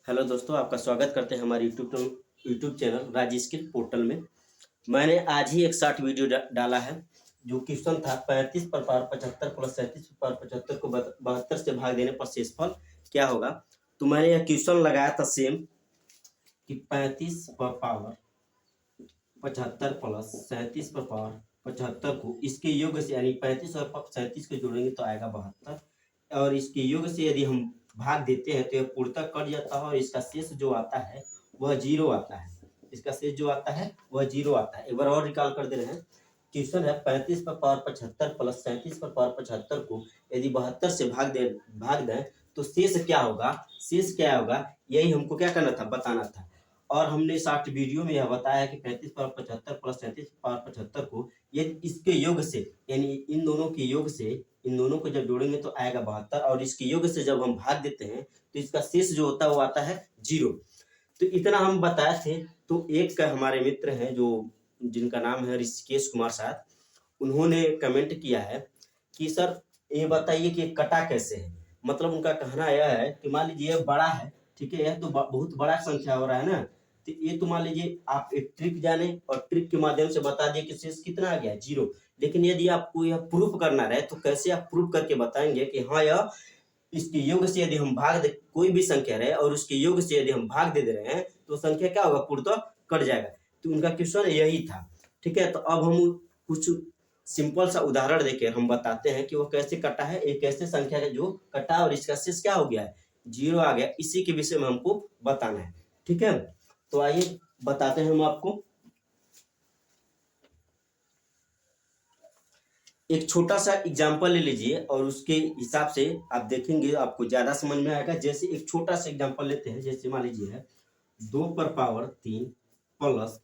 Hello दोस्तों, आपका स्वागत करते हैं हमारे यूट्यूब चैनल राजी स्किल पोर्टल में। मैंने आज ही एक शॉर्ट वीडियो डाला है जो क्वेश्चन था 35 पर पावर 75 प्लस 37 पर पावर 75 को 72 से भाग देने पर शेषफल क्या होगा। तो मैंने यह क्वेश्चन लगाया था सेम कि 35 पर पावर 75 प्लस 37 पर पावर 75 को इसके योग से यानी 35 और 37 को जोड़ेंगे तो आएगा 72, और इसके योग से यदि हम भाग देते हैं तो यह पूर्णतः कट जाता है और इसका शेष जो आता है वह जीरो आता है। इसका शेष जो आता है वह जीरो आता है। एक बार और रिकॉल कर दे रहे हैं। क्वेश्चन है 35 पर पावर 75 प्लस 37 पर पावर 75 को यदि 72 से भाग दें तो शेष क्या होगा। शेष क्या होगा यही हमको क्या करना था, बताना था। और हमने शॉर्ट वीडियो में यह बताया कि 35 पावर 75 प्लस 37 पावर 75 को ये इसके योग से यानी इन दोनों के योग से इन दोनों को जब जोड़ेंगे तो आएगा 72, और इसके योग से जब हम भाग देते हैं तो इसका शेष जो होता है वो आता है जीरो। तो इतना हम बताए थे। तो एक हमारे मित्र हैं जो जिनका नाम है ऋषिकेश कुमार साहब, उन्होंने कमेंट किया है कि सर ये बताइए कि कटा कैसे है। मतलब उनका कहना यह है कि मान लीजिए बड़ा है, ठीक है, यह तो बहुत बड़ा संख्या हो रहा है ना, तो ये तो मान लीजिए आप एक ट्रिक जाने और ट्रिक के माध्यम से बता दिए कि शेष कितना आ गया, जीरो। लेकिन यदि आपको यह प्रूफ करना रहे तो कैसे आप प्रूफ करके बताएंगे कि हाँ यह इसके योग से यदि हम भाग दे, कोई भी संख्या रहे और उसके योग से यदि हम भाग दे रहे हैं तो संख्या क्या होगा, पूर्णतः कट जाएगा। तो उनका क्वेश्चन यही था। ठीक है, तो अब हम कुछ सिंपल सा उदाहरण देकर हम बताते हैं कि वो कैसे कटा है, एक ऐसे संख्या है जो कटा और इसका शेष क्या हो गया है, जीरो आ गया। इसी के विषय में हमको बताना है। ठीक है, तो आइए बताते हैं हम आपको। एक छोटा सा एग्जाम्पल ले लीजिए और उसके हिसाब से आप देखेंगे आपको ज्यादा समझ में आएगा। जैसे एक छोटा सा एग्जाम्पल लेते हैं, जैसे मान लीजिए है 2 पर पावर 3 प्लस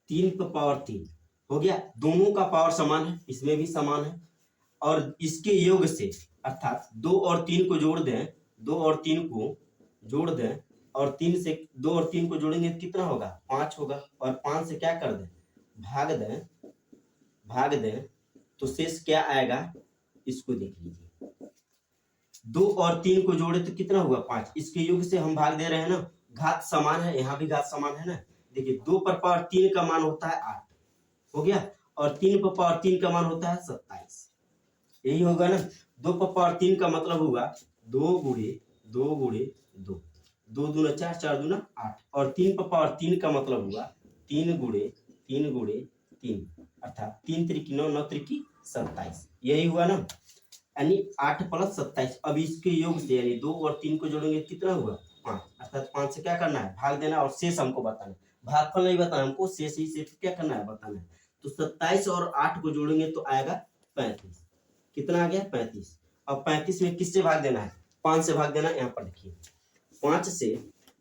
3 पर पावर 3 हो गया। दोनों का पावर समान है, इसमें भी समान है, और इसके योग से अर्थात 2 और 3 को जोड़ दें, 2 और 3 को जोड़ दें और 3 से 2 और 3 को जोड़ेंगे तो कितना होगा, 5 होगा। और 5 से क्या कर दें, भाग दें तो शेष क्या आएगा, इसको देख लीजिए। 2 और 3 को जोड़े तो कितना हुआ, 5। इसके योग से हम भाग दे रहे हैं ना, घात समान है, यहाँ भी घात समान है ना। देखिए 2 पर पावर 3 का मान होता है 8 हो गया, और 3 पर पावर 3 का मान होता है 27। यही होगा ना। 2 पर पावर 3 का मतलब होगा 2 गुणे 2 गुणे 2, 2 दूना 4, 4 दूना 8, और 3 पर पावर 3 का मतलब होगा 3 गुणे 3 गुणे 3, अर्थात 3 त्रिकी 9, 9 त्रिकी 27। यही हुआ ना, यानी 8 प्लस 27। अब इसके योग से यानी 2 और 3 को जोड़ेंगे कितना हुआ, 5, अर्थात 5 से क्या करना है, भाग देना, और शेष हमको बताना है। भागफल नहीं बताना हमको, शेष ही शेष क्या करना है, बताना है। तो 27 और 8 को जोड़ेंगे तो आएगा 35। कितना आ गया, 35। अब 35 में किससे भाग देना है, 5 से भाग देना है। यहाँ पर देखिए 5 से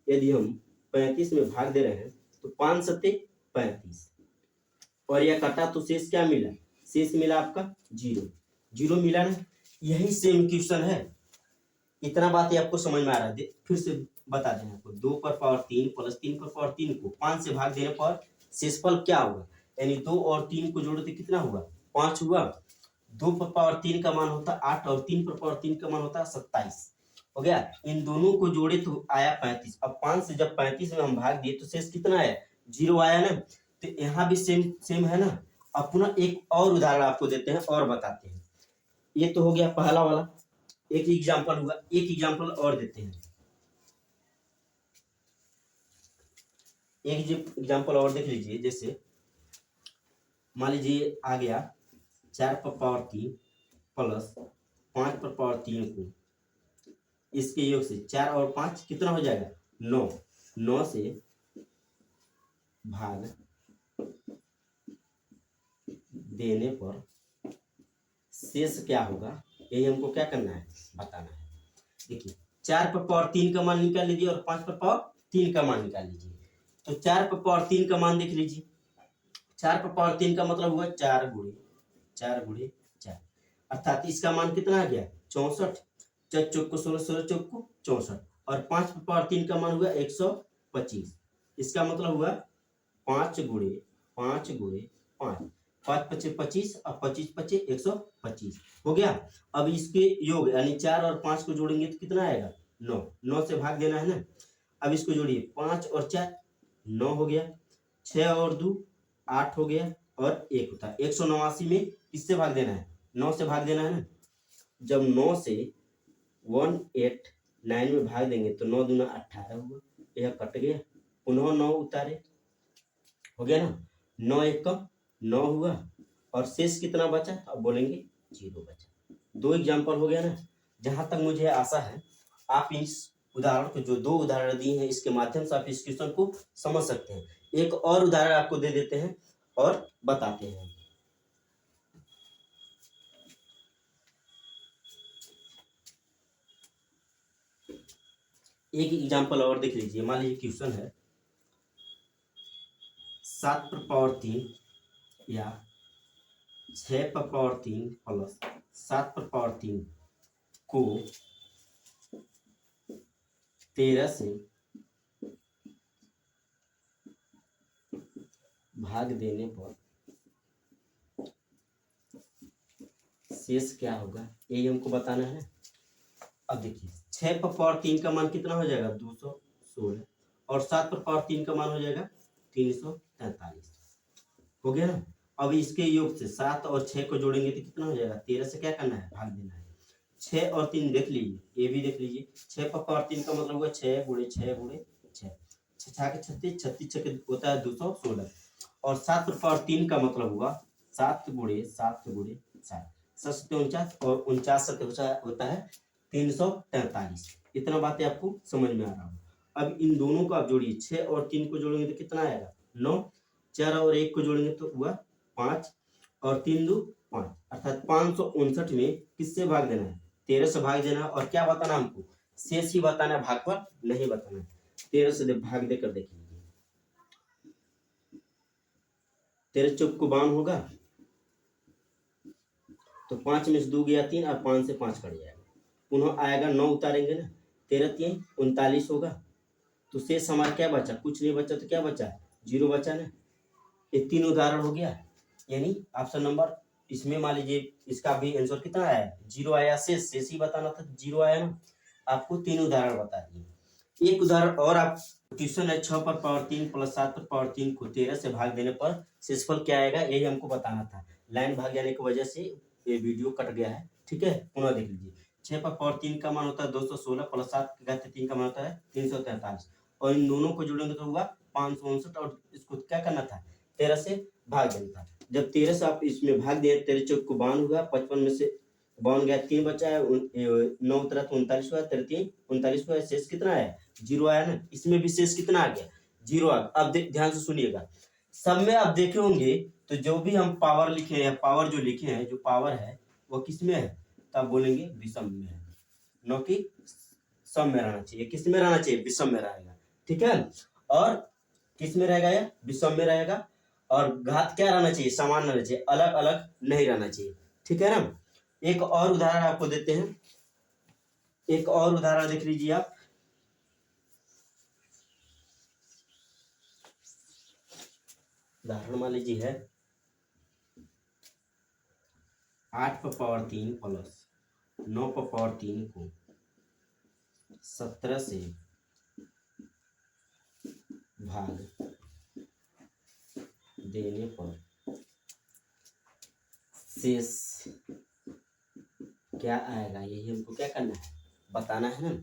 यदि हम 35 में भाग दे रहे हैं तो 5 सत्ते 35, और यह कटा तो शेष क्या मिला, शेष मिला आपका जीरो। जीरो मिला ना। यही सेम क्वेश्चन है। इतना बात ये आपको समझ में आ रहा है, फिर से बता दें आपको। 2 पर पावर 3 प्लस 3 पर पावर 3 को 5 से भाग देने पर शेषफल क्या होगा, यानी 2 और 3 को जोड़े तो कितना हुआ, 5 हुआ। 2 पर पावर 3 का मान होता है 8 और 3 पर पावर 3 का मान होता है 27 हो गया। इन दोनों को जोड़े तो आया 35। अब 5 से जब 35 में हम भाग दिए तो शेष कितना आया, जीरो आया ना। तो यहाँ भी सेम है ना। अब पुनः एक और उदाहरण आपको देते हैं और बताते हैं। ये तो हो गया पहला वाला, एक एग्जांपल हुआ। एक एग्जांपल और देते हैं, एक एग्जांपल और देख लीजिए। जैसे मान लीजिए आ गया 4 पर पावर 3 प्लस 5 पर पावर 3 को इसके योग से 4 और 5 कितना हो जाएगा, 9। 9 से भाग देने पर शेष क्या होगा, यही हमको क्या करना है, बताना है। देखिए 4 पर पावर 3 का मान निकाल लीजिए और 5 पर पावर 3 का मान निकाल लीजिए। तो 4 पर पावर 3 का मान देख लीजिए। 4 पर पावर 3 का मतलब हुआ 4 गुणे 4, अर्थात इसका मान कितना आ गया, 64। 4 चौक को 16, 16 चौक को 64, और 5 पर पावर 3 का मान हुआ 125। इसका मतलब हुआ 5 गुणे 5 गुणे 5, 5 पचे 25 और 25 पचे 125 हो गया। अब इसके योग यानी 4 और 5 को जोड़ेंगे तो कितना आएगा, 9। 9 से भाग देना है ना। अब इसको जोड़िए, 5 और 4 9 हो गया, 6 और 2 8 हो गया और 1 होता है। 189 में किससे भाग देना है? 9 से भाग देना है ना। जब 9 से 189 में भाग देंगे तो 9 दूना 18 हुआ, यह कट गया, पुनः 9 उतारे, हो गया ना। 9 एक का 9 हुआ और शेष कितना बचा? अब बोलेंगे 0 बचा। 2 एग्जाम्पल हो गया ना। जहां तक मुझे आशा है आप इस उदाहरण को, जो 2 उदाहरण दिए हैं, इसके माध्यम से आप इस क्वेश्चन को समझ सकते हैं। एक और उदाहरण आपको दे देते हैं और बताते हैं। एक एग्जाम्पल और देख लीजिए। मान लीजिए क्वेश्चन है 7 पर पावर 3 या 6 पर पावर 3 प्लस 7 पर पावर 3 को 13 से भाग देने पर शेष क्या होगा, यही हमको बताना है। अब देखिए 6 पर पावर 3 का मान कितना हो जाएगा? 216 और 7 पर पावर 3 का मान हो जाएगा 343, हो गया ना। अब इसके योग से 7 और 6 को जोड़ेंगे तो कितना हो जाएगा? 13 से क्या करना है? भाग देना है। 6 और 3 देख लीजिए, ये भी देख लीजिए। 6 पर पावर 3 का मतलब हुआ 6 गुणे 6 गुणे 6, 6 के 36, 36 6 होता है 216 और 7 पर पावर 3 का मतलब हुआ 7 गुणे 7 गुणे 7, 7 और 49 होता है 343। इतना बातें आपको समझ में आ रहा होगा। अब इन दोनों को आप जोड़िए, 6 और 3 को जोड़ेंगे तो कितना आएगा? 9, 4 और 1 को जोड़ेंगे तो हुआ 5 और 3 2 5, अर्थात 559 में किससे भाग देना है? 13 से भाग देना है। और क्या बताना हमको? शेष ही बताना है, भागफल नहीं बताना है। 13 से भाग देकर देखिए, 13 चौक को 52 होगा तो 5 में से 2 गया 3 और 5 से 5 कट जाएगा, पुनः आएगा 9 उतारेंगे ना, 13 3 39 होगा। तो शेष हमारा क्या बचा? कुछ नहीं बचा, तो क्या बचा? 0 बचा ना। ये 3 उदाहरण हो गया, यानी ऑप्शन नंबर इसमें मान लीजिए इसका भी आंसर कितना आया? 0 आया। शेष ही बताना था, 0 आया ना। आपको 3 उदाहरण बता दिए। एक उदाहरण और आप, क्वेश्चन है 6 पर पावर 3 प्लस 7 पर पावर 3 को 13 से भाग देने पर शेषफल क्या आएगा, यही हमको बताना था। लाइन भाग जाने की वजह से ये वीडियो कट गया है, ठीक है। पुनः देख लीजिए, 6 पर पावर 3 का मान होता है 216 प्लस 7 का 3 का मान होता है 343 और इन दोनों को जोड़ेंगे तो हुआ 559 और इसको क्या करना था? 13 से भाग देना था। जब 13 से आप इसमें भाग दिए, 13 चौक को 52 हुआ, 55 में से 52 गया, 3 बचा है, 9 उतरा तो 39 हुआ, 13 39 हुआ, शेष कितना है? 0 आया ना। इसमें भी शेष कितना आ गया? 0 आ गया। अब ध्यान से सुनिएगा, सब में आप देखे होंगे तो जो भी हम पावर लिखे हैं, पावर जो लिखे हैं, जो पावर है वो किस में है? तब बोलेंगे विषम में है, न कि सम में रहना चाहिए। किस में रहना चाहिए? विषम में रहेगा, ठीक है। और किस में रहेगा? यह विषम में रहेगा। और घात क्या रहना चाहिए? समान रहना चाहिए, अलग अलग नहीं रहना चाहिए, ठीक है ना। एक और उदाहरण आपको देते हैं, एक और उदाहरण देख लीजिए आप। उदाहरण मान लीजिए है 8 पर पावर 3 प्लस 9 पर पावर 3 को 17 से भाग देने पर शेष क्या आएगा, यही हमको क्या करना है? बताना है ना।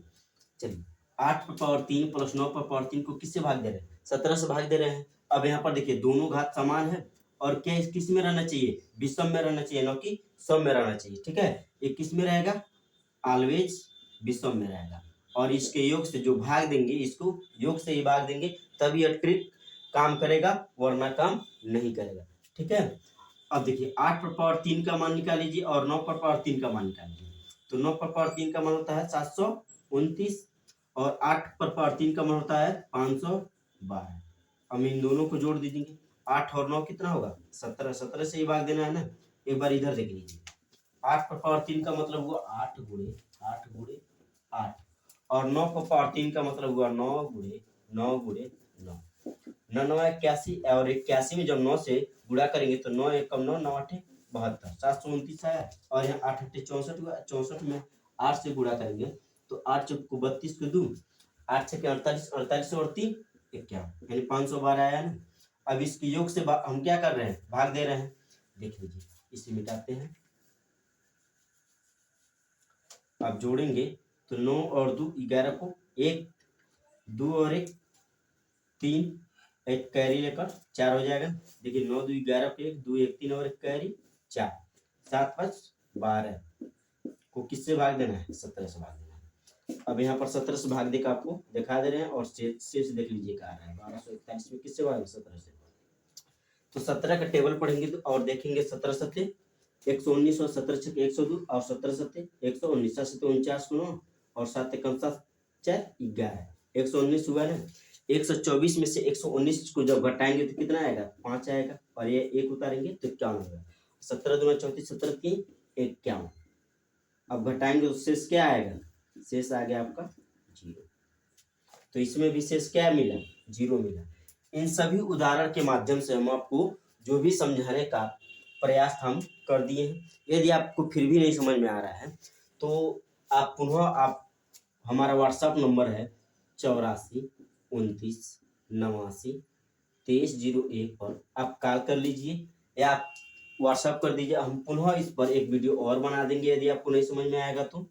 चलिए, 8 पर पावर 3 प्लस 9 पर पावर 3 को किससे भाग दे रहे हैं? 17 से भाग दे रहे हैं। अब यहाँ पर देखिए दोनों घात समान है और क्या किस में रहना चाहिए? विषम में रहना चाहिए, न कि सम में रहना चाहिए, ठीक है। ये किस में रहेगा? ऑलवेज विषम में रहेगा। और इसके योग से जो भाग देंगे, इसको योग से ही भाग देंगे, तभी यह ट्रिक काम करेगा, वरना काम नहीं करेगा, ठीक है। अब देखिए 8 पर पावर 3 का मान निकाल लीजिए और 9 पर पावर 3 का मान निकाल लीजिए। तो 9 पर पावर 3 का मान होता है 729 और 8 पर पावर 3 का मान होता है 512। हम इन दोनों को जोड़ दीजिए, 8 और 9 कितना होगा? 17, 17 से ही भाग देना है ना। एक बार इधर देख लीजिए, 8 पर पावर 3 का मतलब हुआ 8 गुणे 8 गुणे 8 और 9 पर पावर 3 का मतलब हुआ 9 गुणे 9 गुणे 9, 9 9 81 और 81 में जब 9 से गुणा करेंगे तो 9 एकम 9, 9 8 72, 729 आया और यहाँ 8 8 64 हुआ। 64 में 8 से गुणा करेंगे तो 8 चौक को 32 को 2 8 छः 48, 48 और 3 51, यानी 512 आया ना। अब इसकी योग से हम क्या कर रहे हैं, भाग दे रहे हैं। देख लीजिए, इसे मिटाते हैं। आप जोड़ेंगे तो 9 और 2 11 को, 1 2 और 1 3, एक कैरी लेकर 4 हो जाएगा। देखिए 9 2 11 पे 1 2 1 3 और एक कैरी 4, 7 5 12 को किससे भाग देना है, 17 से भाग देना है। अब यहाँ पर 17 से भाग देकर आपको दिखा दे रहे हैं, और शेष देख लीजिए क्या आ रहा है। 1241 में किससे भाग, 17 से। तो 17 का टेबल पढ़ेंगे तो और देखेंगे 17 सत्ते 119 और 17 छक 102 और 17 सत्ते 119, 7 सत्ते 49 को 9 और 7 एकम 7 4 11, 119 हुआ ना। 124 में से 119 को जब घटाएंगे तो कितना आएगा, 5 आएगा, और ये 1 उतारेंगे तो 51 होगा। 17 दूना 34, 17 3 51। अब घटाएंगे तो शेष क्या आएगा, शेष आ गया आपका 0। तो इसमें भी शेष क्या मिला, 0 मिला। इन सभी उदाहरण के माध्यम से हम आपको जो भी समझाने का प्रयास हम कर दिए हैं। यदि आपको फिर भी नहीं समझ में आ रहा है तो आप पुनः आप हमारा व्हाट्सएप नंबर है 84 29 89 23 01 पर आप कॉल कर लीजिए या आप व्हाट्सएप कर दीजिए। हम पुनः इस पर एक वीडियो और बना देंगे यदि आपको नहीं समझ में आएगा तो।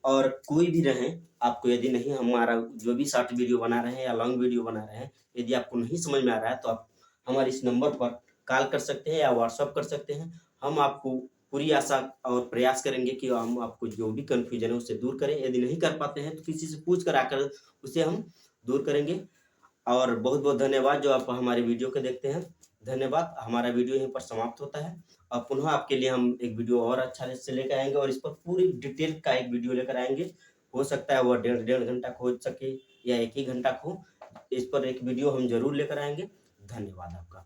और कोई भी रहे, आपको यदि नहीं हमारा जो भी शॉर्ट वीडियो बना रहे हैं या लॉन्ग वीडियो बना रहे हैं, यदि आपको नहीं समझ में आ रहा है तो आप हमारे इस नंबर पर कॉल कर सकते हैं या व्हाट्सअप कर सकते हैं। हम आपको पूरी आशा और प्रयास करेंगे कि हम आपको जो भी कन्फ्यूजन है उससे दूर करें। यदि नहीं कर पाते हैं तो किसी से पूछ कर आकर उसे हम दूर करेंगे। और बहुत बहुत धन्यवाद जो आप हमारे वीडियो को देखते हैं। धन्यवाद। हमारा वीडियो यहीं पर समाप्त होता है। अब पुनः आपके लिए हम एक वीडियो और अच्छा से लेकर आएंगे और इस पर पूरी डिटेल का एक वीडियो लेकर आएंगे। हो सकता है वह डेढ़ घंटा का हो सके या 1 ही घंटा का हो। इस पर एक वीडियो हम जरूर लेकर आएंगे। धन्यवाद आपका।